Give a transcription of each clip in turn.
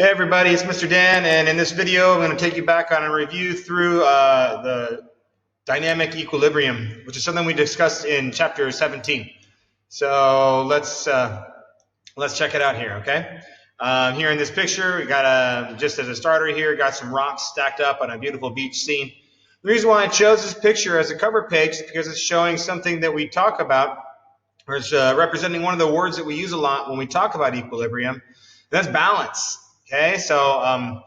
Hey everybody, it's Mr. Dan, and in this video I'm going to take you back on a review through the dynamic equilibrium, which is something we discussed in chapter 17. So let's check it out here, okay? Here in this picture, we got just as a starter here, got some rocks stacked up on a beautiful beach scene. The reason why I chose this picture as a cover page is because it's showing something that we talk about, or it's representing one of the words that we use a lot when we talk about equilibrium, and that's balance. Okay, so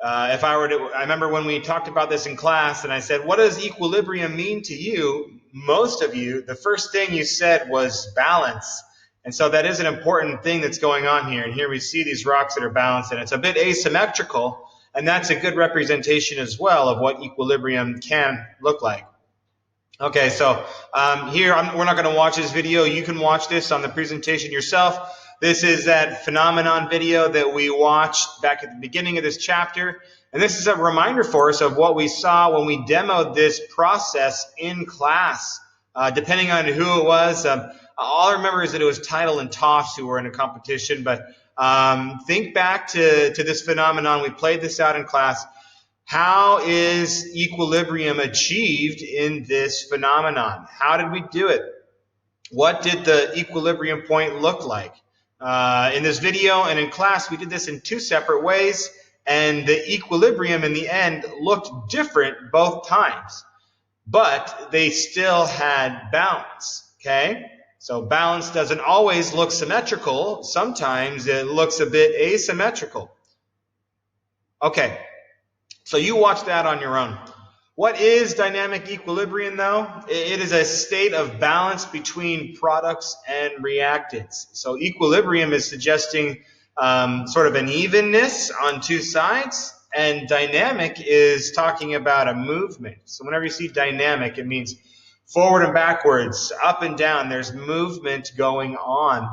if I were to, I remember when we talked about this in class and I said, what does equilibrium mean to you? Most of you, the first thing you said was balance. And so that is an important thing that's going on here. And here we see these rocks that are balanced, and it's a bit asymmetrical, and that's a good representation as well of what equilibrium can look like. Okay, so here, we're not going to watch this video. You can watch this on the presentation yourself. This is that phenomenon video that we watched back at the beginning of this chapter. And this is a reminder for us of what we saw when we demoed this process in class. Depending on who it was, all I remember is that it was Title and Toffs who were in a competition. But think back to this phenomenon. We played this out in class. How is equilibrium achieved in this phenomenon? How did we do it? What did the equilibrium point look like? In this video and in class, we did this in two separate ways, and the equilibrium in the end looked different both times, but they still had balance, okay? So balance doesn't always look symmetrical. Sometimes it looks a bit asymmetrical. Okay, so you watch that on your own. What is dynamic equilibrium, though? It is a state of balance between products and reactants. So equilibrium is suggesting sort of an evenness on two sides, and dynamic is talking about a movement. So whenever you see dynamic, it means forward and backwards, up and down. There's movement going on.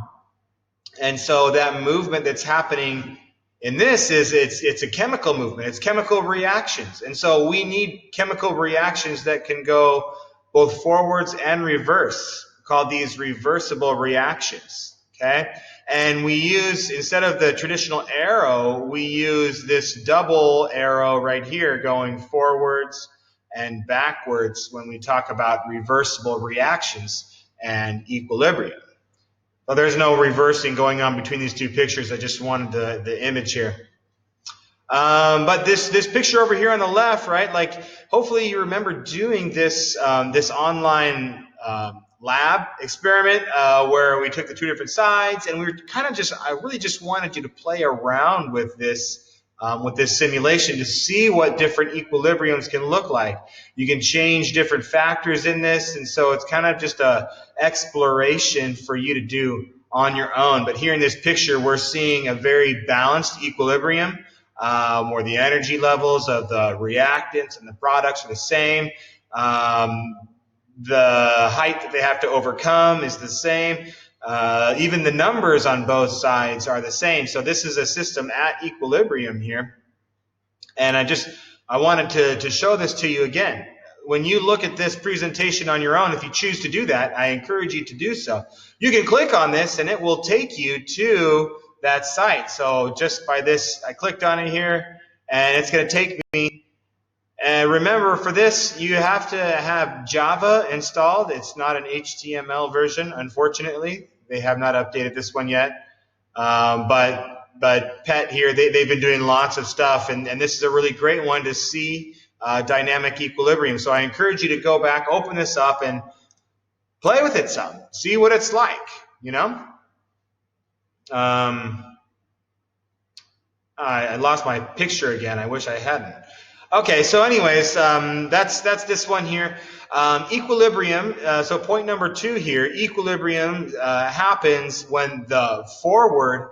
And so that movement that's happening in this is it's a chemical movement. It's chemical reactions. And so we need chemical reactions that can go both forwards and reverse. We call these reversible reactions. Okay? And we use, instead of the traditional arrow, we use this double arrow right here going forwards and backwards when we talk about reversible reactions and equilibrium. Well, there's no reversing going on between these two pictures. I just wanted the image here. But this picture over here on the left, right? Like, hopefully you remember doing this this online lab experiment where we took the two different sides, and we were kind of I really just wanted you to play around with this simulation to see what different equilibriums can look like. You can change different factors in this, and so it's kind of just a exploration for you to do on your own. But here in this picture, we're seeing a very balanced equilibrium where the energy levels of the reactants and the products are the same. The height that they have to overcome is the same. Even the numbers on both sides are the same. So this is a system at equilibrium here. And I wanted to show this to you again. When you look at this presentation on your own, if you choose to do that, I encourage you to do so. You can click on this and it will take you to that site. So just by this, I clicked on it here and it's going to take me. And remember, for this, you have to have Java installed. It's not an HTML version, unfortunately. They have not updated this one yet. But PET here, they've been doing lots of stuff, and this is a really great one to see dynamic equilibrium. So I encourage you to go back, open this up, and play with it some. See what it's like, you know? I lost my picture again. I wish I hadn't. Okay, so anyways, that's this one here. Equilibrium, so point number 2 here, equilibrium happens when the forward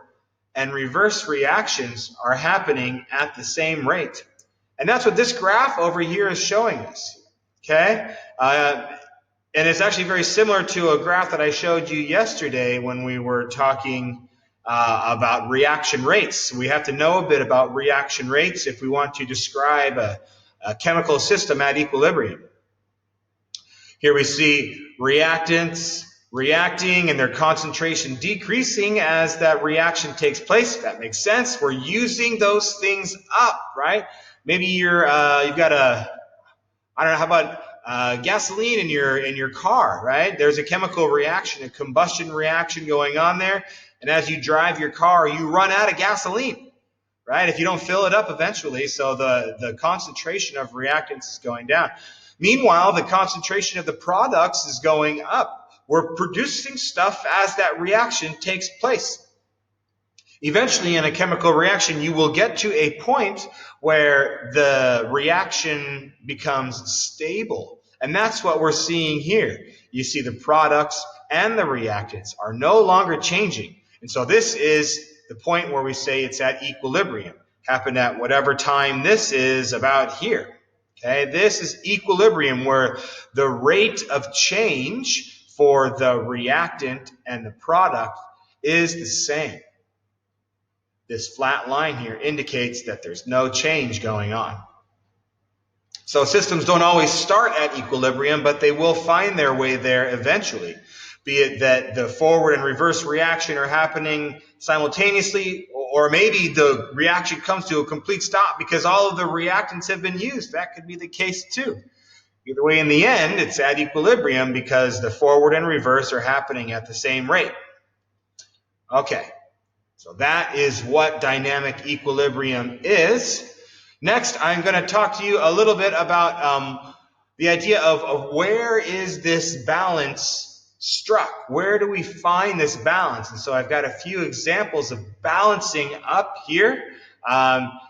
and reverse reactions are happening at the same rate. And that's what this graph over here is showing us, okay? And it's actually very similar to a graph that I showed you yesterday when we were talking about reaction rates. We have to know a bit about reaction rates if we want to describe a chemical system at equilibrium. Here we see reactants, reacting and their concentration decreasing as that reaction takes place. That makes sense. We're using those things up, right? Maybe you've got I don't know, how about gasoline in your car, right? There's a chemical reaction, a combustion reaction going on there, and as you drive your car, you run out of gasoline, right? If you don't fill it up eventually, so the concentration of reactants is going down. Meanwhile, the concentration of the products is going up. We're producing stuff as that reaction takes place. Eventually, in a chemical reaction, you will get to a point where the reaction becomes stable. And that's what we're seeing here. You see the products and the reactants are no longer changing. And so this is the point where we say it's at equilibrium. Happened at whatever time this is about here. Okay, this is equilibrium, where the rate of change for the reactant and the product is the same. This flat line here indicates that there's no change going on. So systems don't always start at equilibrium, but they will find their way there eventually. Be it that the forward and reverse reaction are happening simultaneously, or maybe the reaction comes to a complete stop because all of the reactants have been used. That could be the case too. Either way, in the end, it's at equilibrium because the forward and reverse are happening at the same rate. Okay, so that is what dynamic equilibrium is. Next, I'm going to talk to you a little bit about the idea of where is this balance struck? Where do we find this balance? And so I've got a few examples of balancing up here.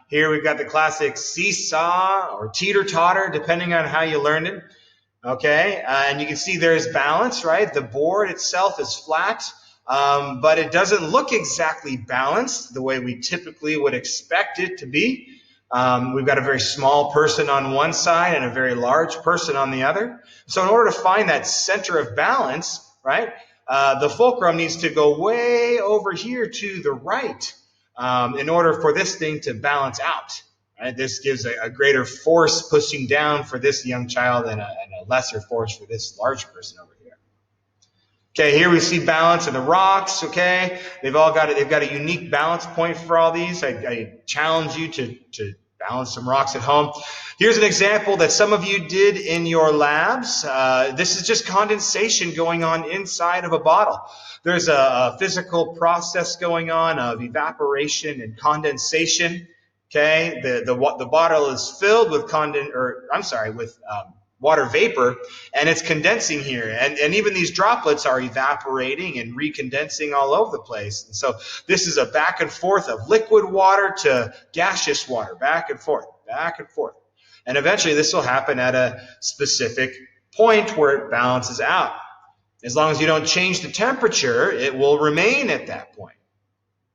Here we've got the classic seesaw or teeter-totter, depending on how you learned it. Okay, and you can see there's balance, right? The board itself is flat, but it doesn't look exactly balanced the way we typically would expect it to be. We've got a very small person on one side and a very large person on the other. So in order to find that center of balance, right, the fulcrum needs to go way over here to the right in order for this thing to balance out. Right? This gives a greater force pushing down for this young child and a lesser force for this large person over here. Okay, here we see balance in the rocks. Okay, they've got a unique balance point for all these. I challenge you to balance some rocks at home. Here's an example that some of you did in your labs. This is just condensation going on inside of a bottle. There's a physical process going on of evaporation and condensation. Okay, the bottle is filled with water vapor, and it's condensing here, and even these droplets are evaporating and recondensing all over the place. And so this is a back and forth of liquid water to gaseous water, back and forth, and eventually this will happen at a specific point where it balances out. As long as you don't change the temperature, it will remain at that point.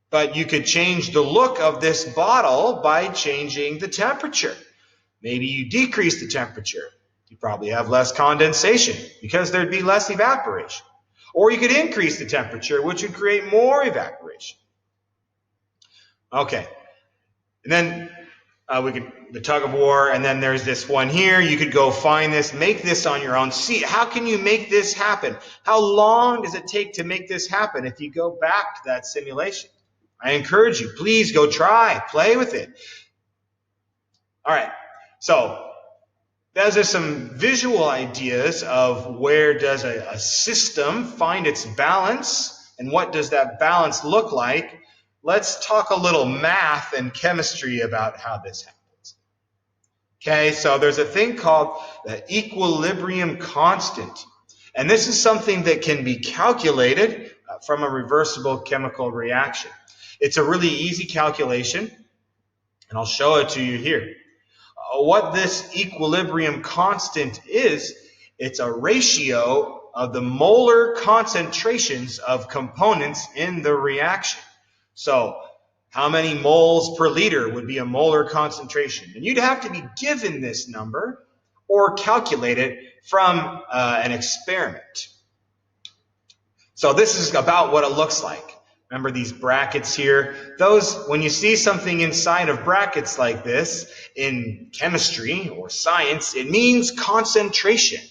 But you could change the look of this bottle by changing the temperature. Maybe you decrease the temperature. You probably have less condensation because there'd be less evaporation. Or you could increase the temperature, which would create more evaporation. Okay. And then the tug of war, and then there's this one here. You could go find this, make this on your own. See, how can you make this happen? How long does it take to make this happen if you go back to that simulation? I encourage you, please go try, play with it. All right, so those are some visual ideas of where does a system find its balance and what does that balance look like. Let's talk a little math and chemistry about how this happens. Okay, so there's a thing called the equilibrium constant. And this is something that can be calculated from a reversible chemical reaction. It's a really easy calculation, and I'll show it to you here. What this equilibrium constant is, it's a ratio of the molar concentrations of components in the reaction. So how many moles per liter would be a molar concentration? And you'd have to be given this number or calculate it from an experiment. So this is about what it looks like. Remember these brackets here? Those, when you see something inside of brackets like this in chemistry or science, it means concentration.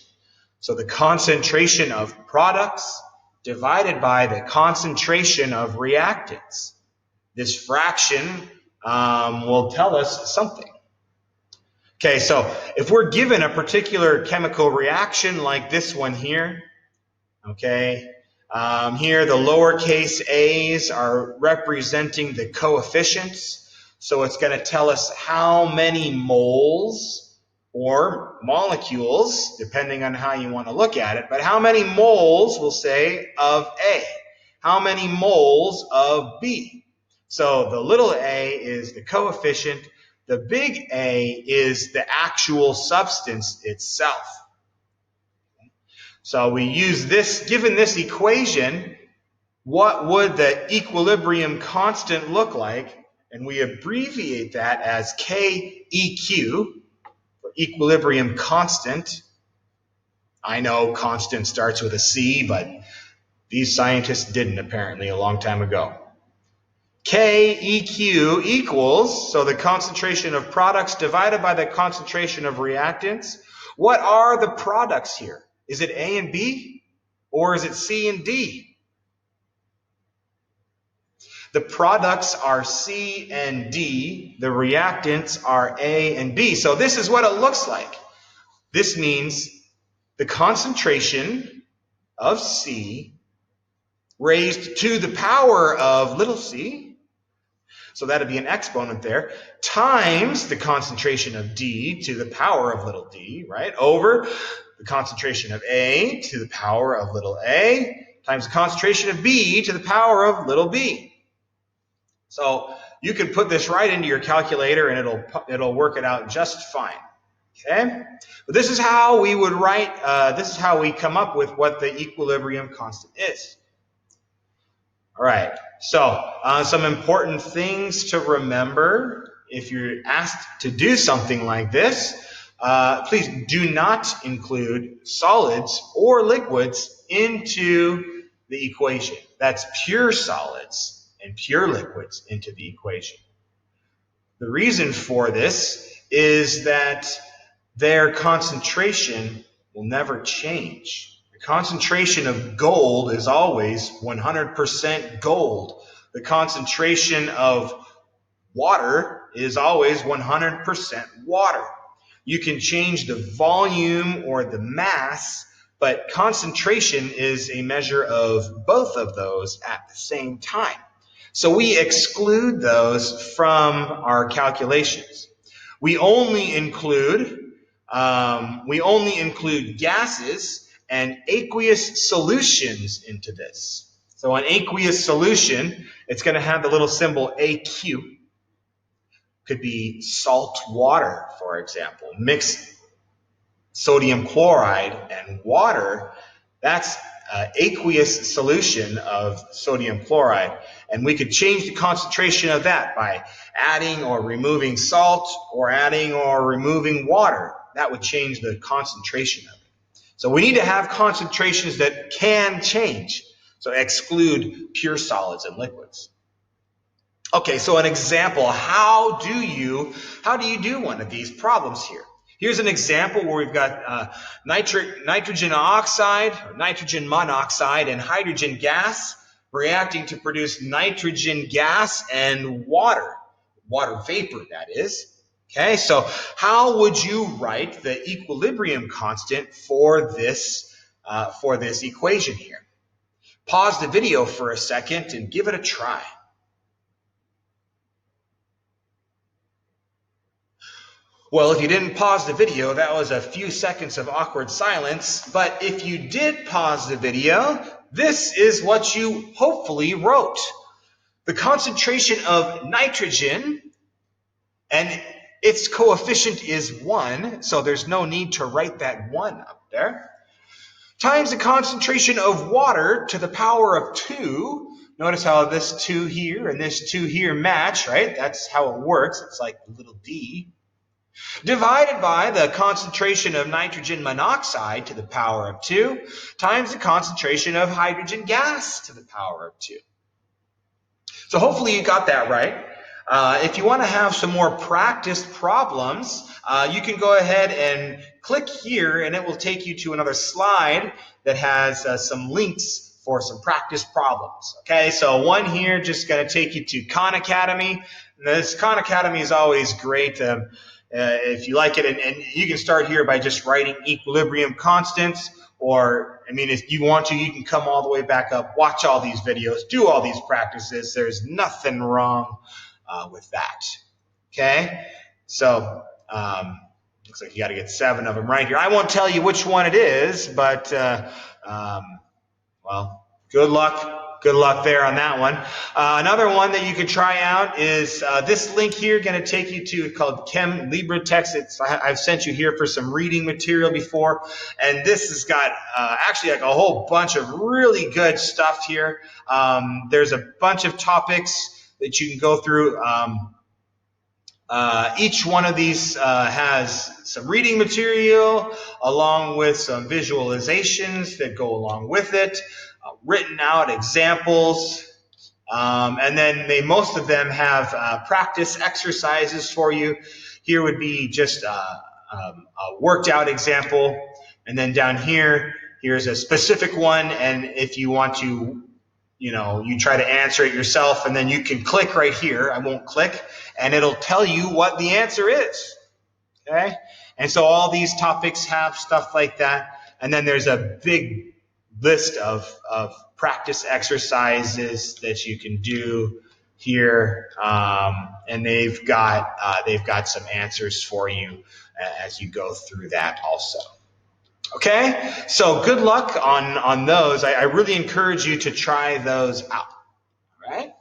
So the concentration of products divided by the concentration of reactants. This fraction will tell us something. Okay, so if we're given a particular chemical reaction like this one here, okay, here the lowercase a's are representing the coefficients. So it's going to tell us how many moles or molecules, depending on how you want to look at it, but how many moles, we'll say, of A, how many moles of B. So the little a is the coefficient, the big A is the actual substance itself. So we use this, given this equation, what would the equilibrium constant look like? And we abbreviate that as KEQ, for equilibrium constant. I know constant starts with a C, but these scientists didn't apparently a long time ago. KEQ equals, so the concentration of products divided by the concentration of reactants. What are the products here? Is it A and B, or is it C and D? The products are C and D. The reactants are A and B. So this is what it looks like. This means the concentration of C raised to the power of little c, so that would be an exponent there, times the concentration of D to the power of little d, right, over the concentration of A to the power of little a, times the concentration of B to the power of little b. So you can put this right into your calculator and it'll work it out just fine. Okay? But this is how we would write, this is how we come up with what the equilibrium constant is. All right, so some important things to remember if you're asked to do something like this. Please do not include solids or liquids into the equation. That's pure solids and pure liquids into the equation. The reason for this is that their concentration will never change. The concentration of gold is always 100% gold. The concentration of water is always 100% water. You can change the volume or the mass, but concentration is a measure of both of those at the same time. So we exclude those from our calculations. We only include gases and aqueous solutions into this. So an aqueous solution, it's going to have the little symbol AQ. Could be salt water, for example. Mix sodium chloride and water, that's an aqueous solution of sodium chloride. And we could change the concentration of that by adding or removing salt or adding or removing water. That would change the concentration of it. So we need to have concentrations that can change. So exclude pure solids and liquids. Okay, so an example, how do you do one of these problems here? Here's an example where we've got nitrogen oxide, or nitrogen monoxide, and hydrogen gas reacting to produce nitrogen gas and water vapor, that is. Okay, so how would you write the equilibrium constant for this equation here? Pause the video for a second and give it a try. Well, if you didn't pause the video, that was a few seconds of awkward silence. But if you did pause the video, this is what you hopefully wrote. The concentration of nitrogen, and its coefficient is 1, so there's no need to write that 1 up there, times the concentration of water to the power of 2. Notice how this 2 here and this 2 here match, right? That's how it works. It's like a little d. Divided by the concentration of nitrogen monoxide to the power of 2 times the concentration of hydrogen gas to the power of 2. So hopefully you got that right. If you want to have some more practiced problems, you can go ahead and click here and it will take you to another slide that has some links for some practice problems. Okay, so one here just going to take you to Khan Academy. This Khan Academy is always great if you like it, and you can start here by just writing equilibrium constants, or I mean, if you want to, you can come all the way back up, watch all these videos, do all these practices. There's nothing wrong with that. Okay, so looks like you got to get 7 of them right here. I won't tell you which one it is, but well, good luck. Good luck there on that one. Another one that you can try out is this link here, going to take you to, called Chem LibreText. I've sent you here for some reading material before, and this has got actually like a whole bunch of really good stuff here. There's a bunch of topics that you can go through. Each one of these has some reading material along with some visualizations that go along with it, written out examples, and then most of them have practice exercises for you. Here would be just a worked out example, and then down here, here's a specific one, and if you want to, you try to answer it yourself, and then you can click right here. I won't click, and it'll tell you what the answer is. Okay? And so all these topics have stuff like that. And then there's a big list of practice exercises that you can do here, and they've got some answers for you as you go through that also. Okay, so good luck on those. I really encourage you to try those out. All right.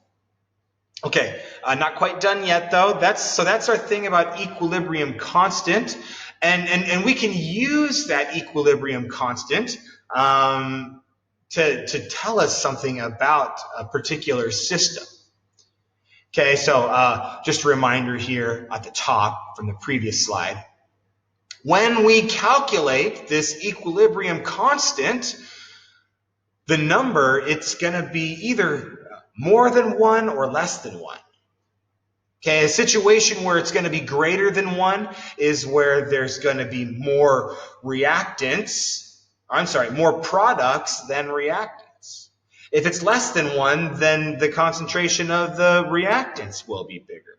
Okay, not quite done yet though. That's our thing about equilibrium constant, and we can use that equilibrium constant to tell us something about a particular system. Okay, so just a reminder here at the top from the previous slide. When we calculate this equilibrium constant, the number, it's going to be either more than 1 or less than 1. Okay, a situation where it's going to be greater than 1 is where there's going to be more more products than reactants. If it's less than 1, then the concentration of the reactants will be bigger.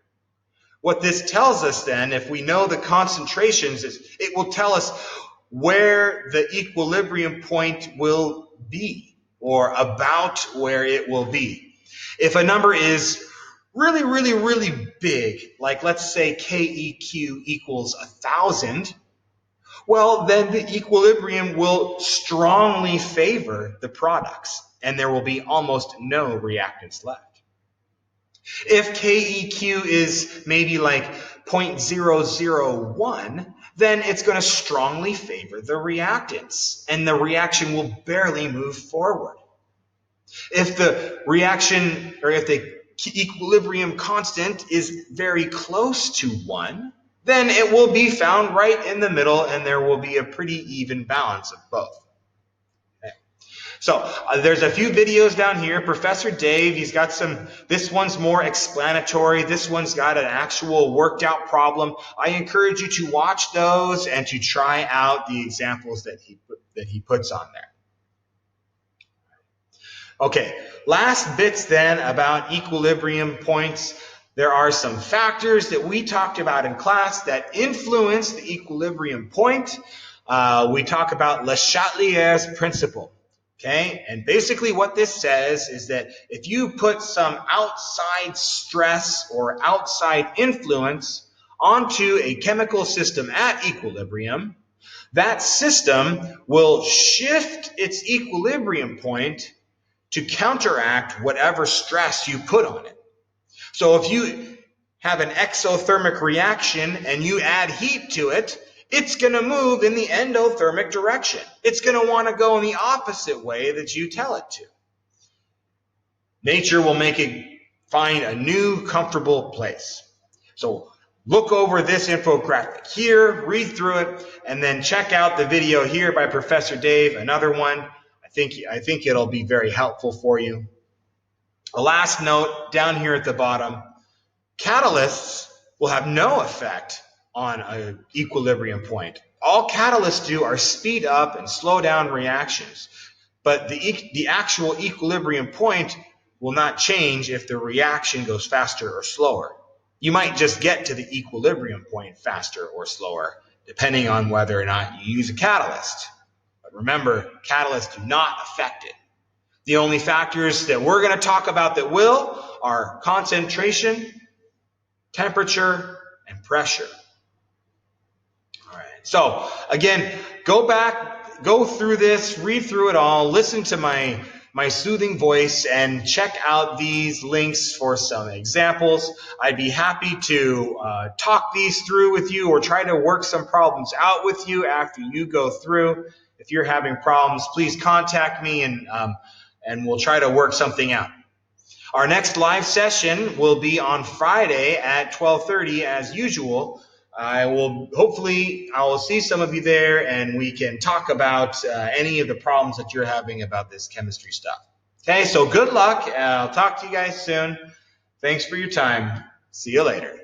What this tells us then, if we know the concentrations, is it will tell us where the equilibrium point will be, or about where it will be. If a number is really, really, really big, like let's say KEQ equals 1,000, well, then the equilibrium will strongly favor the products, and there will be almost no reactants left. If KEQ is maybe like 0.001, then it's going to strongly favor the reactants, and the reaction will barely move forward. If the reaction, or if the equilibrium constant is very close to 1, then it will be found right in the middle, and there will be a pretty even balance of both. So there's a few videos down here. Professor Dave, he's got this one's more explanatory. This one's got an actual worked out problem. I encourage you to watch those and to try out the examples that he puts on there. Okay, last bits then about equilibrium points. There are some factors that we talked about in class that influence the equilibrium point. We talk about Le Chatelier's principle. Okay, and basically what this says is that if you put some outside stress or outside influence onto a chemical system at equilibrium, that system will shift its equilibrium point to counteract whatever stress you put on it. So if you have an exothermic reaction and you add heat to it, it's going to move in the endothermic direction. It's going to want to go in the opposite way that you tell it to. Nature will make it find a new comfortable place. So look over this infographic here, read through it, and then check out the video here by Professor Dave, another one. I think it'll be very helpful for you. A last note down here at the bottom, catalysts will have no effect on an equilibrium point. All catalysts do are speed up and slow down reactions. But the actual equilibrium point will not change if the reaction goes faster or slower. You might just get to the equilibrium point faster or slower, depending on whether or not you use a catalyst. But remember, catalysts do not affect it. The only factors that we're going to talk about that will are concentration, temperature, and pressure. All right. So again, go back, go through this, read through it all, listen to my soothing voice, and check out these links for some examples. I'd be happy to talk these through with you or try to work some problems out with you after you go through. If you're having problems, please contact me and we'll try to work something out. Our next live session will be on Friday at 12:30 as usual. I will see some of you there and we can talk about any of the problems that you're having about this chemistry stuff. Okay, so good luck. I'll talk to you guys soon. Thanks for your time. See you later.